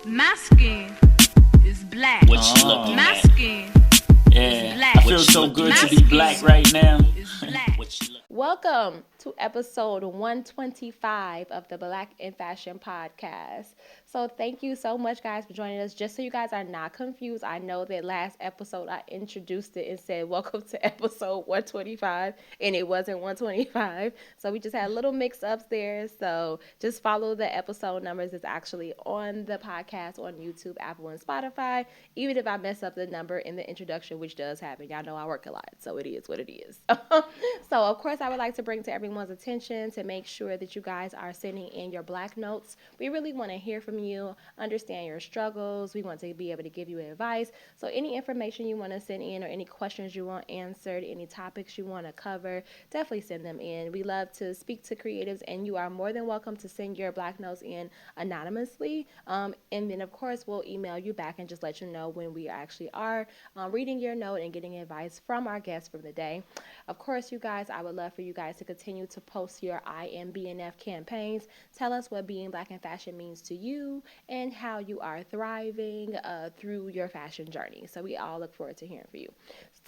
My skin is black. What you looking My at? skin Yeah, is black. I feel so good to be black right now. What you look- Welcome to episode 125 of the Black in Fashion podcast. So thank you so much, guys, for joining us. Just so you guys are not confused, I know that last episode I introduced it and said welcome to episode 125, and it wasn't 125. So we just had a little mix-ups there. So just follow the episode numbers. It's actually on the podcast on YouTube, Apple, and Spotify. Even if I mess up the number in the introduction, which does happen, y'all know I work a lot, so it is what it is. So of course I would like to bring to everyone's attention to make sure that you guys are sending in your black notes. We really want to hear from you, understand your struggles. We want to be able to give you advice. So any information you want to send in or any questions you want answered, any topics you want to cover, definitely send them in. We love to speak to creatives, and you are more than welcome to send your black notes in anonymously. And then of course we'll email you back and just let you know when we actually are reading your note and getting advice from our guests for the day. Of course, you guys, I would love for you guys to continue to post your I am BNF campaigns. Tell us what being black in fashion means to you and how you are thriving through your fashion journey. So we all look forward to hearing from you.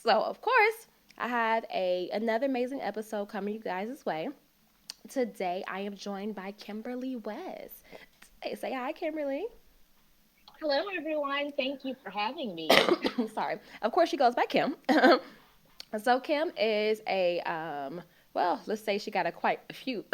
So, of course, I have another amazing episode coming you guys' way. Today, I am joined by Kimberly West. Say hi, Kimberly. Hello, everyone. Thank you for having me. Sorry. Of course, she goes by Kim. So Kim is well, let's say she got quite a few,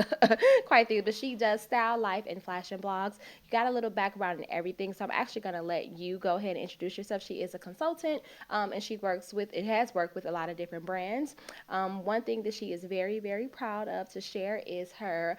quite a few, but she does style, life, and fashion blogs. You got a little background in everything, so I'm actually going to let you go ahead and introduce yourself. She is a consultant, and she has worked with a lot of different brands. One thing that she is very, very proud of to share is her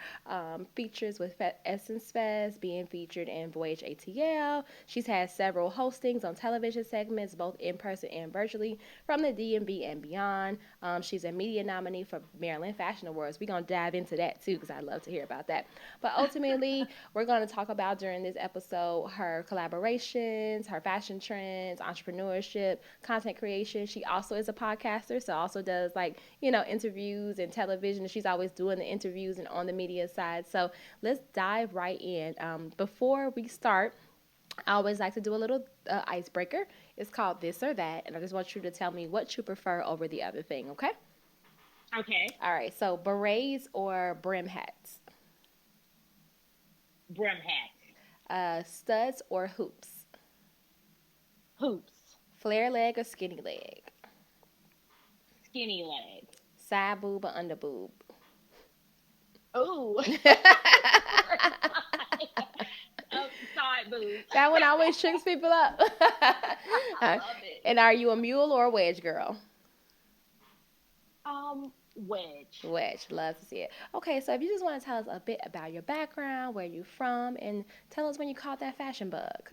features with Essence Fest, being featured in Voyage ATL. She's had several hostings on television segments, both in person and virtually, from the DMV and beyond. She's a media nominee for Maryland Fashion Awards. We're going to dive into that too because I'd love to hear about that. But ultimately, we're going to talk about during this episode her collaborations, her fashion trends, entrepreneurship, content creation. She also is a podcaster, so also does interviews and television. She's always doing the interviews and on the media side. So let's dive right in. Before we start, I always like to do a little icebreaker. It's called This or That, and I just want you to tell me what you prefer over the other thing, okay? Okay. All right, so berets or brim hats? Brim hats. Studs or hoops? Hoops. Flare leg or skinny leg? Skinny leg. Side boob or under boob? Ooh. Side boob. That one always tricks people up. I love it. And are you a mule or a wedge girl? Wedge. Wedge, love to see it. Okay, so if you just want to tell us a bit about your background, where you're from, and tell us when you caught that fashion bug.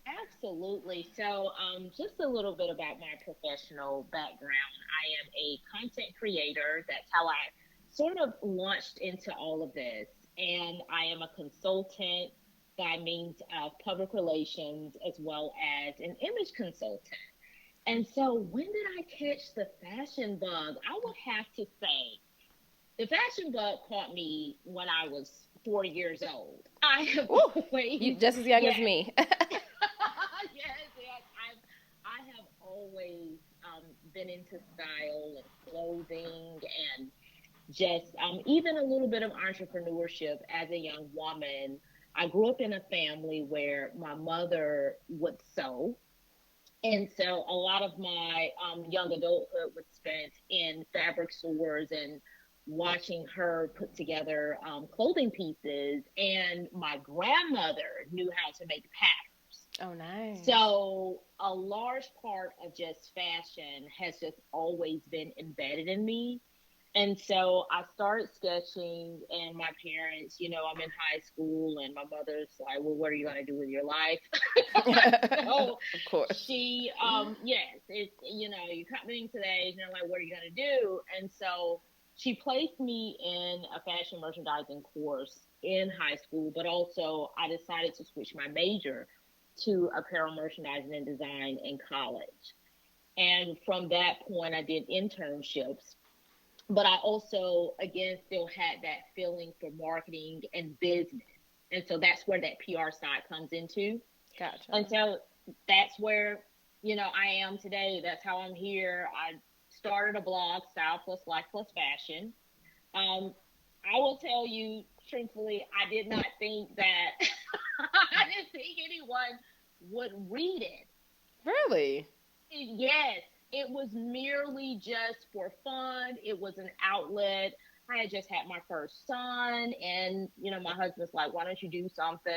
Absolutely. So, just a little bit about my professional background. I am a content creator. That's how I sort of launched into all of this. And I am a consultant by means of public relations as well as an image consultant. And so when did I catch the fashion bug? I would have to say the fashion bug caught me when I was 4 years old. I have always... You just as young as me. yes. I have always been into style and clothing and just even a little bit of entrepreneurship as a young woman. I grew up in a family where my mother would sew. And so a lot of my young adulthood was spent in fabric stores and watching her put together clothing pieces. And my grandmother knew how to make patterns. Oh, nice. So a large part of just fashion has just always been embedded in me. And so I started sketching, and my parents, I'm in high school, and my mother's like, well, what are you going to do with your life? So of course. she, yes, it's, you're coming today, and they're like, what are you going to do? And so she placed me in a fashion merchandising course in high school, but also I decided to switch my major to apparel merchandising and design in college. And from that point, I did internships. But I also, again, still had that feeling for marketing and business. And so that's where that PR side comes into. Gotcha. And so that's where, I am today. That's how I'm here. I started a blog, Style Plus Life Plus Fashion. I will tell you truthfully, I did not think that, I didn't think anyone would read it. Really? Yes, it was merely just for fun. It was an outlet. I had just had my first son, and my husband's like, "Why don't you do something?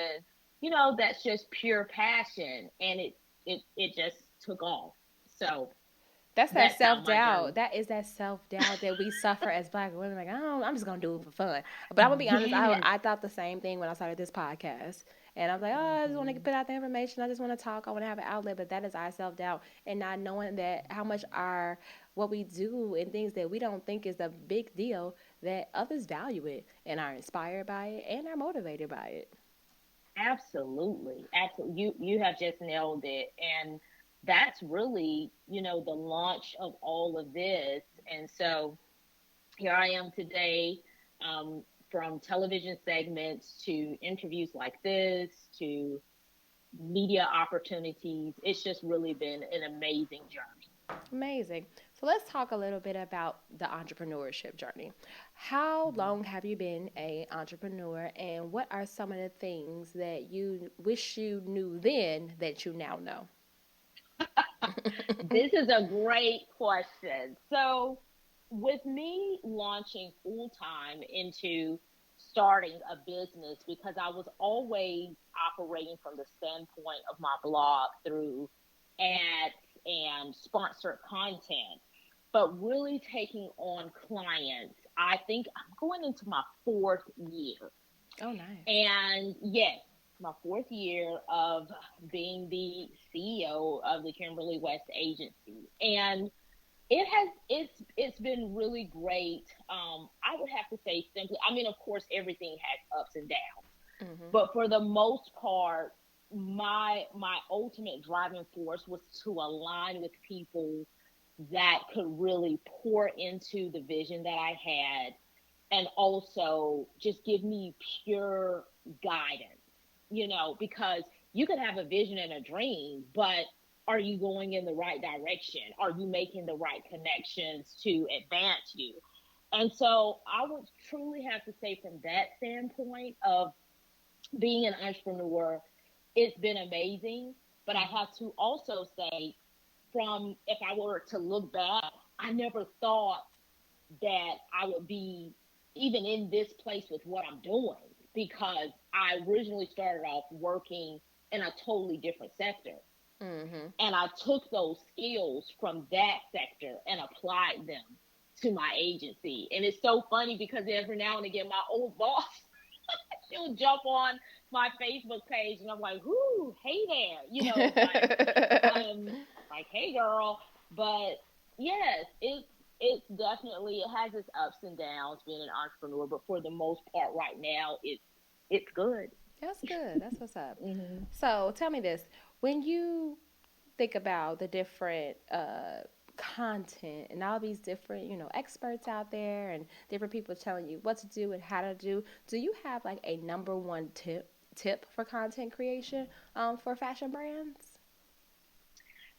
That's just pure passion." And it just took off. So That's that that's how self my journey. doubt. That is that self doubt that we suffer as Black women. Like, oh, I'm just gonna do it for fun. But I'm gonna be honest. Yes. I thought the same thing when I started this podcast, and I was like, oh, I just want to put out the information. I just want to talk. I want to have an outlet. But that is our self doubt, and not knowing that how much what we do and things that we don't think is a big deal, that others value it and are inspired by it and are motivated by it. Absolutely. Absolutely. You have just nailed it. And that's really, the launch of all of this. And so here I am today, from television segments to interviews like this to media opportunities. It's just really been an amazing journey. Amazing. So let's talk a little bit about the entrepreneurship journey. How long have you been an entrepreneur, and what are some of the things that you wish you knew then that you now know? This is a great question. So, with me launching full time into starting a business, because I was always operating from the standpoint of my blog through ads and sponsored content, but really taking on clients, I think I'm going into my fourth year. Oh, nice. And yes, my fourth year of being the CEO of the Kimberly West agency. And it's been really great. I would have to say simply, I mean, of course, everything has ups and downs, but for the most part, my ultimate driving force was to align with people that could really pour into the vision that I had, and also just give me pure guidance, because you could have a vision and a dream, but are you going in the right direction? Are you making the right connections to advance you? And so I would truly have to say, from that standpoint of being an entrepreneur, it's been amazing. But I have to also say, if I were to look back, I never thought that I would be even in this place with what I'm doing, because I originally started off working in a totally different sector. And I took those skills from that sector and applied them to my agency. And it's so funny because every now and again, my old boss, she'll jump on my Facebook page and I'm like, "Whoo, hey there," like, "Hey girl." But yes, it's definitely, it has its ups and downs being an entrepreneur, but for the most part right now, it's good. That's good. That's what's up. So tell me this. When you think about the different content and all these different, experts out there and different people telling you what to do and how to do you have like a number one tip for content creation for fashion brands?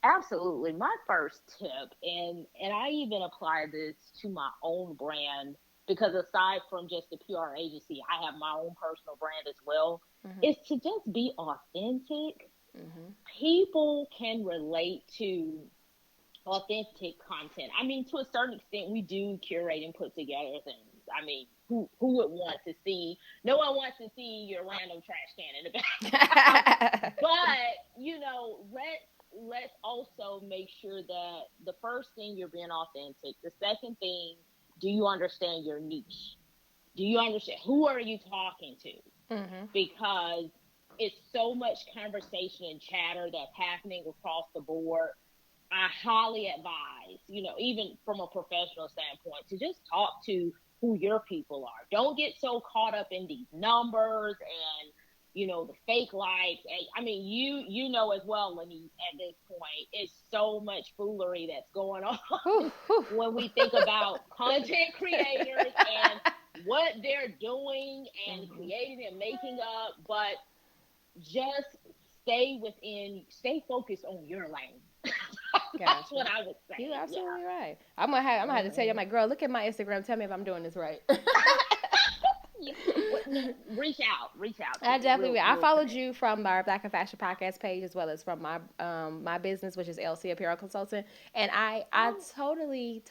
Absolutely. My first tip, and I even apply this to my own brand, because aside from just the PR agency, I have my own personal brand as well, is to just be authentic. People can relate to authentic content. I mean, to a certain extent, we do curate and put together things. I mean, who would want to see? No one wants to see your random trash can in the back. But let's also make sure that the first thing, you're being authentic. The second thing, do you understand your niche? Do you understand who are you talking to? Because it's so much conversation and chatter that's happening across the board. I highly advise, even from a professional standpoint, to just talk to who your people are. Don't get so caught up in these numbers and, the fake likes. And, I mean, you know as well, Lenise, at this point, it's so much foolery that's going on when we think about content creators and what they're doing and creating and making up, but just stay focused on your lane. That's Gotcha. what I would say. You absolutely Yeah. right. I'm gonna have to tell you, I'm like, girl, look at my Instagram. Tell me if I'm doing this right. Yeah. Reach out to I me. definitely We'll will. I we'll followed connect. you from our Black and Fashion podcast page as well as from my business, which is LC Apparel Consultant, and I Oh, totally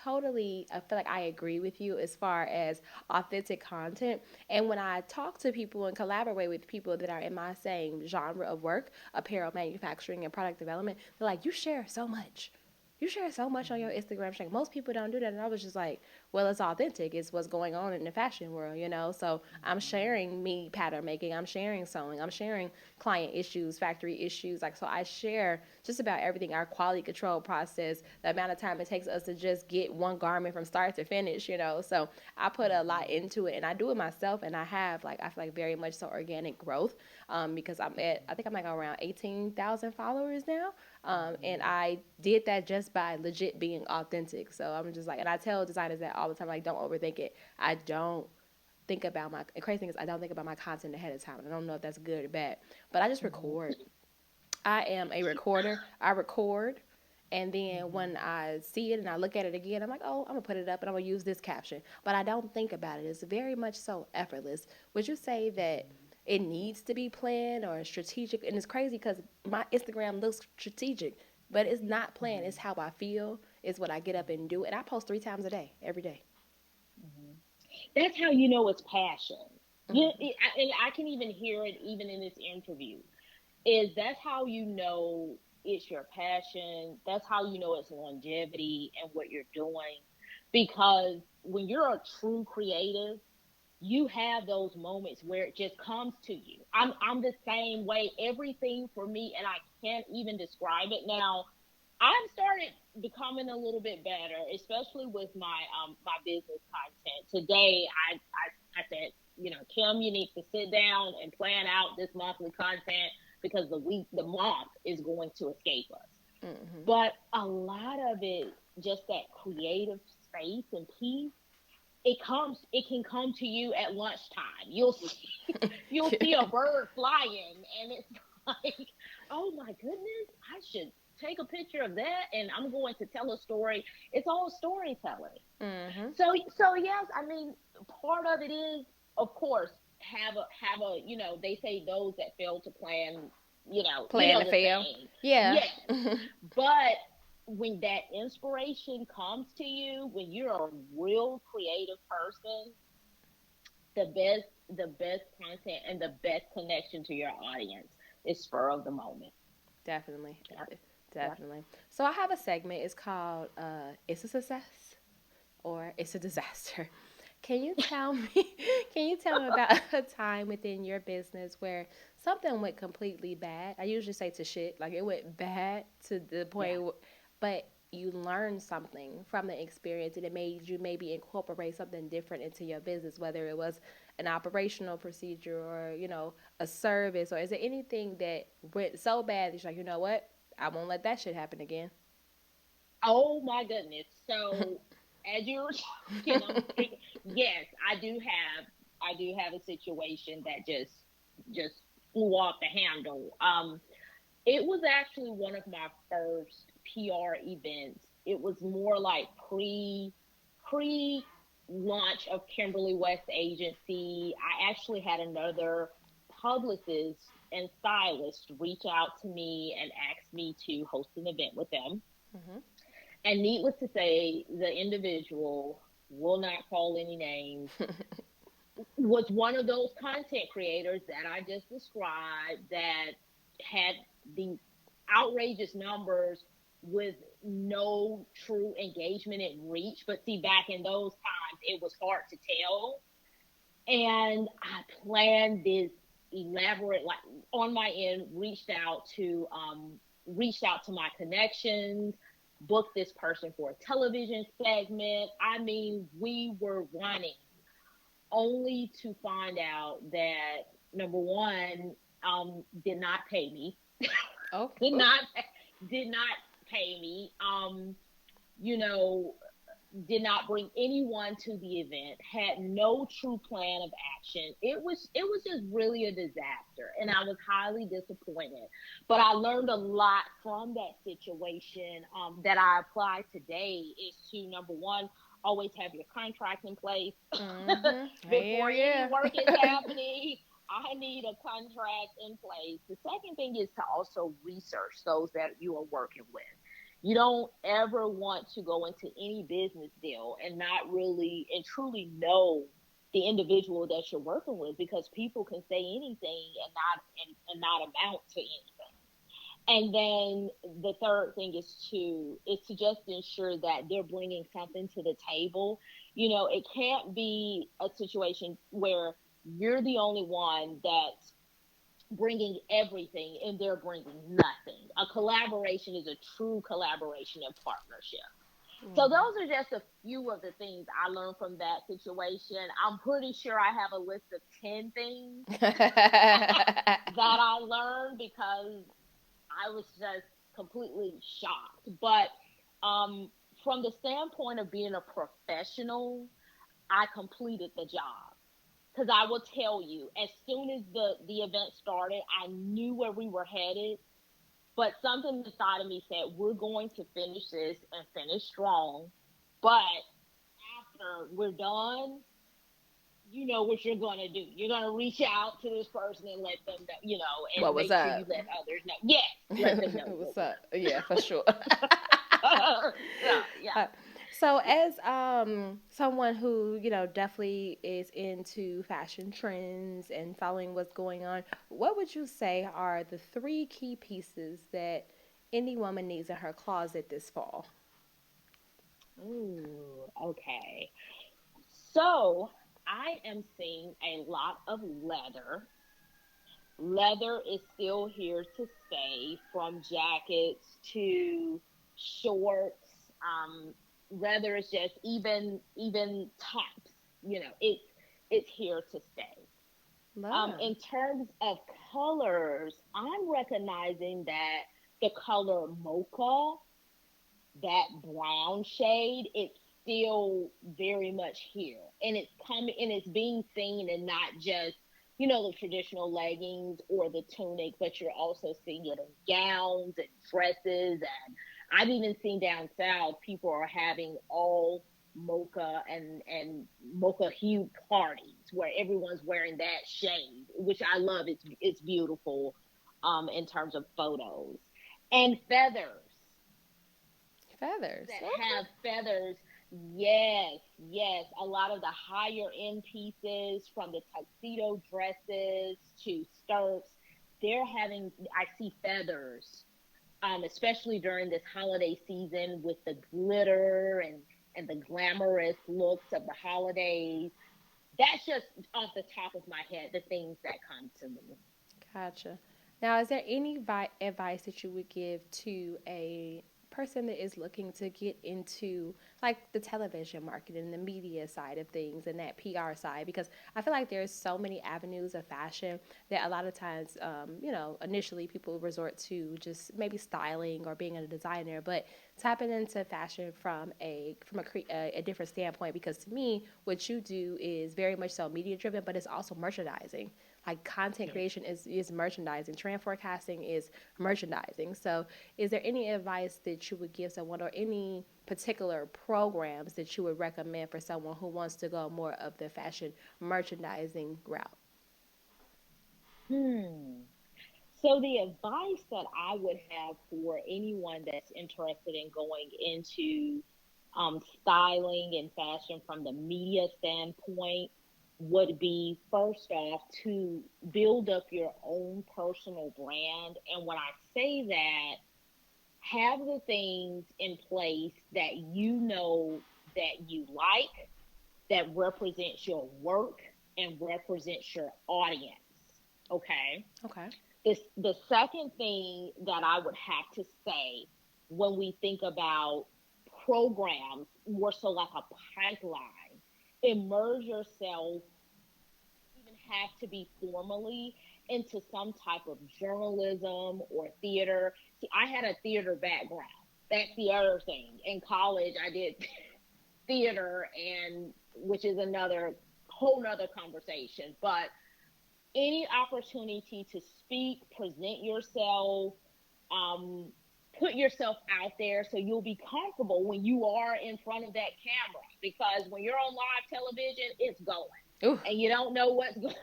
I feel like I agree with you as far as authentic content. And when I talk to people and collaborate with people that are in my same genre of work, apparel manufacturing and product development, they're like, you share so much. You share so much on your Instagram. She's like, most people don't do that. And I was just like, well, it's authentic. It's what's going on in the fashion world, you know? So I'm sharing me pattern making. I'm sharing sewing. I'm sharing client issues, factory issues. Like, so I share just about everything, our quality control process, the amount of time it takes us to just get one garment from start to finish, you know? So I put a lot into it and I do it myself. And I have, like, I feel like very much so organic growth because I think I'm like around 18,000 followers now. And I did that just by legit being authentic. So I'm just like, and I tell designers that all the time, like, don't overthink it. I don't think about the crazy thing is I don't think about my content ahead of time. I don't know if that's good or bad, but I just record. I am a recorder. I record. And then when I see it and I look at it again, I'm like, oh, I'm going to put it up and I'm going to use this caption. But I don't think about it. It's very much so effortless. Would you say that it needs to be planned or strategic? And it's crazy because my Instagram looks strategic, but it's not planned. It's how I feel. It's what I get up and do. And I post 3 times a day, every day. that's how you know it's passion. Mm-hmm. And I can even hear it even in this interview. Is that's how you know it's your passion. That's how you know it's longevity and what you're doing. Because when you're a true creative, you have those moments where it just comes to you. I'm the same way. Everything for me, and I can't even describe it now. I've started becoming a little bit better, especially with my business content. Today, I said, Kim, you need to sit down and plan out this monthly content because the month is going to escape us. Mm-hmm. But a lot of it, just that creative space and peace, it can come to you at lunchtime. You'll see a bird flying and it's like, oh my goodness, I should take a picture of that and I'm going to tell a story. It's all storytelling. Mm-hmm. So yes, I mean, part of it is, of course, have a they say those that fail to plan, you Plan know to the fail. saying. Yeah. Yes. But when that inspiration comes to you, when you're a real creative person, the best content and the best connection to your audience is spur of the moment. Definitely. Yep. Yep. Definitely. So I have a segment. It's called It's a Success or It's a Disaster. Can you tell me can you tell me about a time within your business where something went completely bad? I usually say to shit, like it went bad to the Yeah. point but you learned something from the experience and it made you maybe incorporate something different into your business, whether it was an operational procedure or, a service, or is there anything that went so bad that you're like, you know what? I won't let that shit happen again. Oh my goodness. So as you were talking, I'm thinking, yes, I do have a situation that just flew off the handle. It was actually one of my first PR events. It was more like pre launch of Kimberly West agency. I actually had another publicist and stylist reach out to me and ask me to host an event with them. Hmm. And needless to say, the individual, will not call any names, was one of those content creators that I just described that had these outrageous numbers with no true engagement and reach. But see, back in those times, it was hard to tell. And I planned this elaborate, like on my end, reached out to my connections, booked this person for a television segment. I mean, we were running only to find out that number one, did not pay me. Oh, did not did not pay me. You know, did not bring anyone to the event, had no true plan of action. It was just really a disaster, and I was highly disappointed. But I learned a lot from that situation, that I apply today, is to, number one, always have your contract in place. Before any Yeah. work is happening. I need a contract in place. The second thing is to also research those that you are working with. You don't ever want to go into any business deal and not really and truly know the individual that you're working with, because people can say anything and not amount to anything. And then the third thing is to just ensure that they're bringing something to the table. It can't be a situation where you're the only one that's bringing everything and they're bringing nothing. A collaboration is a true collaboration and partnership. So those are just a few of the things I learned from that situation. I'm pretty sure I have a list of 10 things that I learned, because I was just completely shocked. But from the standpoint of being a professional, I completed the job. Because I will tell you, as soon as the event started, I knew where we were headed. But something inside of me said, we're going to finish this and finish strong. But after we're done, you know what you're going to do. You're going to reach out to this person and let them know, What and was make sure up? you let others know. Yes, let them know What's what up? Yeah, for sure. yeah. So, as someone who definitely is into fashion trends and following what's going on, what would you say are the three key pieces that any woman needs in her closet this fall? Ooh, okay. So I am seeing a lot of leather. Leather is still here to stay, from jackets to shorts. Leather is just even tops. It's here to stay. Love. In terms of colors, I'm recognizing that the color mocha, that brown shade, it's still very much here, and it's coming and it's being seen, and not just the traditional leggings or the tunic, but you're also seeing it in gowns and dresses. And I've even seen down south people are having all mocha and mocha hue parties where everyone's wearing that shade, which I love. It's beautiful, in terms of photos. And feathers, Feathers. that Okay. have feathers. Yes, yes. A lot of the higher end pieces, from the tuxedo dresses to skirts, I see feathers, especially during this holiday season, with the glitter and the glamorous looks of the holidays. That's just off the top of my head, the things that come to me. Gotcha. Now, is there any advice that you would give to a person that is looking to get into like the television market and the media side of things and that PR side? Because I feel like there's so many avenues of fashion that a lot of times, initially people resort to just maybe styling or being a designer, but tapping into fashion from a different standpoint. Because to me, what you do is very much so media driven, but it's also merchandising. Like content Yes. creation is merchandising, trend forecasting is merchandising. So, is there any advice that you would give someone, or any particular programs that you would recommend for someone who wants to go more of the fashion merchandising route? Hmm. So the advice that I would have for anyone that's interested in going into, styling and fashion from the media standpoint, would be, first off, to build up your own personal brand. And when I say that, have the things in place that that you like, that represents your work and represents your audience. Okay. Okay. The second thing that I would have to say, when we think about programs, more so like a pipeline, immerse yourself, even have to be formally, into some type of journalism or theater. See, I had a theater background. That's the other thing. In college, I did theater, and which is another whole nother conversation. But any opportunity to speak, present yourself, um, put yourself out there so you'll be comfortable when you are in front of that camera. Because when you're on live television, it's going, Ooh, and you don't know what's going.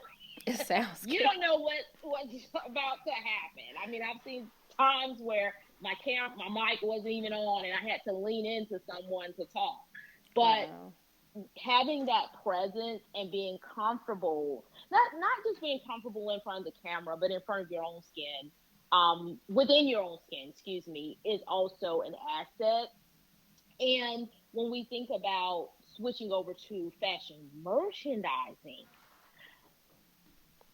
it sounds You good. don't know what's about to happen. I mean, I've seen times where my mic wasn't even on, and I had to lean into someone to talk. But Wow. having that presence and being comfortable, not just being comfortable in front of the camera, but in front of your own skin, within your own skin, excuse me, is also an asset. And when we think about switching over to fashion merchandising,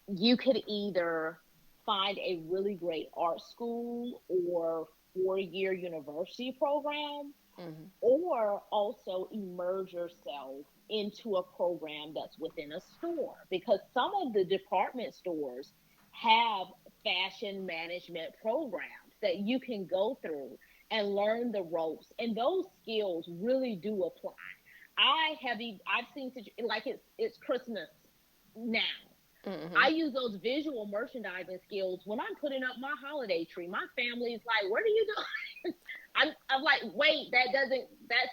you could either find a really great art school or 4-year university program, Hmm. or also immerse yourself into a program that's within a store, because some of the department stores have fashion management programs that you can go through and learn the ropes, and those skills really do apply. I've seen like it's Christmas now. I Hmm. use those visual merchandising skills when I'm putting up my holiday tree. My family is like, "What are you doing?" I'm like, "Wait, that's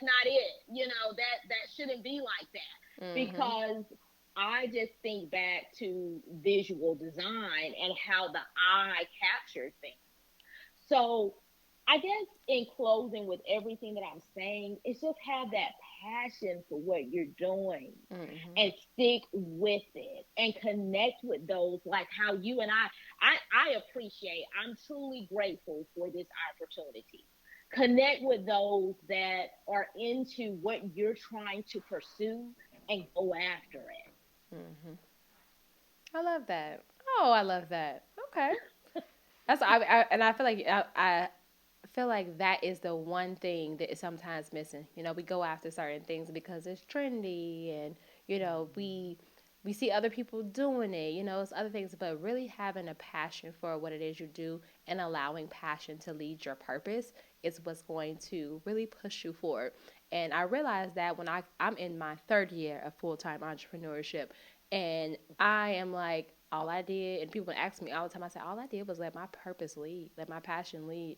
not it. That shouldn't be like that." Hmm. Because I just think back to visual design and how the eye captures things. So I guess in closing, with everything that I'm saying, it's just have that passion for what you're doing Hmm. and stick with it and connect with those, like how you and I appreciate. I'm truly grateful for this opportunity. Connect with those that are into what you're trying to pursue and go after it. Hmm. I love that. Oh, I love that. Okay. And I feel like I feel like that is the one thing that is sometimes missing. We go after certain things because it's trendy, and we see other people doing it. It's other things, but really having a passion for what it is you do and allowing passion to lead your purpose is what's going to really push you forward. And I realized that when I'm in my third year of full time entrepreneurship, and I am like, all I did, and people ask me all the time, I say, all I did was let my purpose lead, let my passion lead,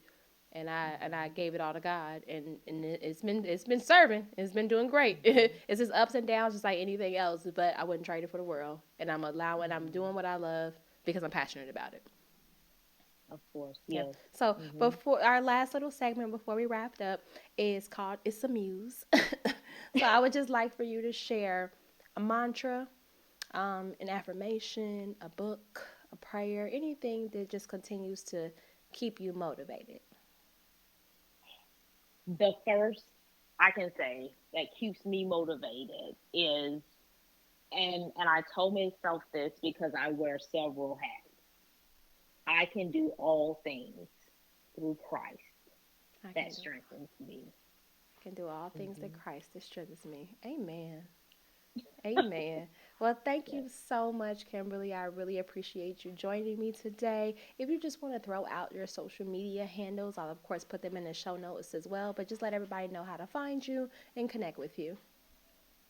and I gave it all to God, and it's been serving, it's been doing great. It's just ups and downs, just like anything else, but I wouldn't trade it for the world, and I'm doing what I love because I'm passionate about it. Of course, Yeah. yes. So Hmm. before our last little segment before we wrapped up is called "It's a Muse." So I would just like for you to share a mantra, an affirmation, a book, a prayer, anything that just continues to keep you motivated. The first I can say that keeps me motivated is, and I told myself this because I wear several hats. I can do all things through Christ I that can do strengthens me. can do all things that Hmm. Christ that strengthens me. Amen. Amen. Well, thank Yes. you so much, Kimberly. I really appreciate you joining me today. If you just want to throw out your social media handles, I'll of course put them in the show notes as well, but just let everybody know how to find you and connect with you.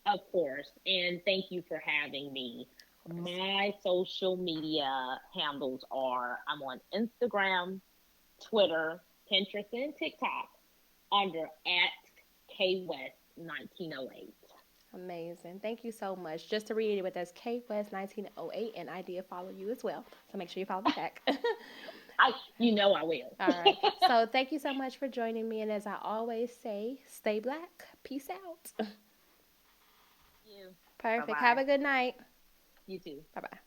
Of course. And thank you for having me. Of course. My social media handles are, I'm on Instagram, Twitter, Pinterest, and TikTok under at KWest1908. Amazing. Thank you so much. Just to reiterate with us, K West 1908, and I did follow you as well. So make sure you follow me back. I will. All right. So thank you so much for joining me. And as I always say, stay black. Peace out. You. Bye Perfect. Have bye. a good night. You too. Bye bye.